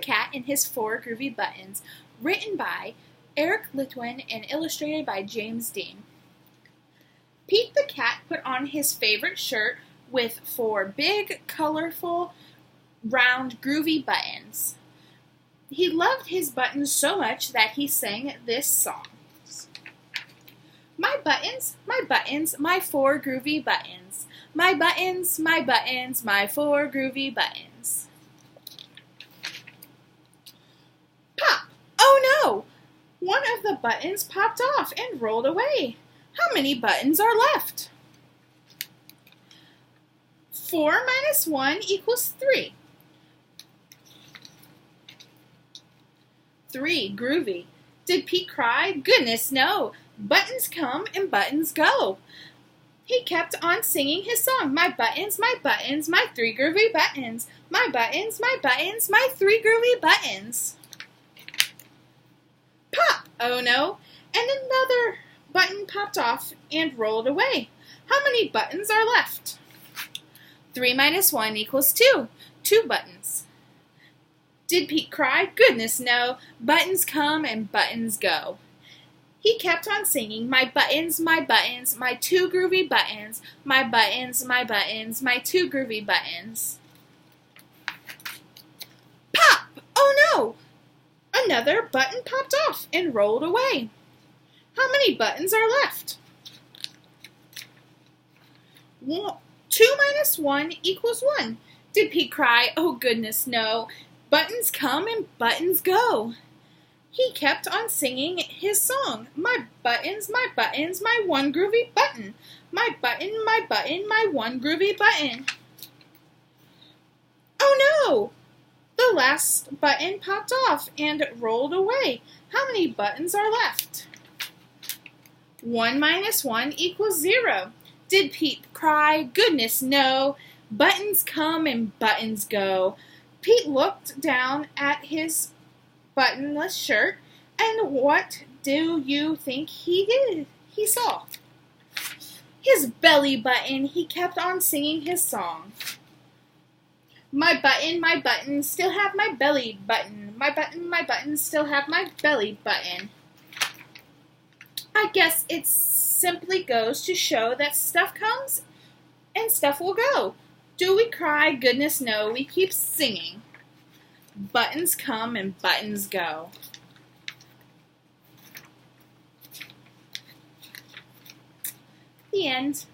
Cat and His Four Groovy Buttons, written by Eric Litwin and illustrated by James Dean. Pete the Cat put on his favorite shirt with 4 big, colorful, round, groovy buttons. He loved his buttons so much that he sang this song. My buttons, my 4 groovy buttons. My buttons, my 4 groovy buttons. Pop! Oh no! One of the buttons popped off and rolled away. How many buttons are left? 4 minus 1 equals 3. 3, groovy. Did Pete cry? Goodness, no. Buttons come and buttons go. He kept on singing his song. My 3 groovy buttons. My 3 groovy buttons. Pop! Oh no! And another button popped off and rolled away. How many buttons are left? 3 minus 1 equals 2. 2 buttons. Did Pete cry? Goodness, no. Buttons come and buttons go. He kept on singing, my 2 groovy buttons, my 2 groovy buttons. Pop! Oh no! Another button popped off and rolled away. How many buttons are left? 2 minus 1 equals 1. Did Pete cry? Oh goodness, no. Buttons come and buttons go. He kept on singing his song. My buttons, my 1 groovy button. My 1 groovy button. Oh no! The last button popped off and rolled away. How many buttons are left? 1 minus 1 equals 0. Did Pete cry? Goodness, no. Buttons come and buttons go. Pete looked down at his buttonless shirt, and what do you think he did? He saw his belly button. He kept on singing his song. My button, still have my belly button. My button, still have my belly button. I guess it simply goes to show that stuff comes and stuff will go. Do we cry? Goodness, no. We keep singing. Buttons come and buttons go. The end.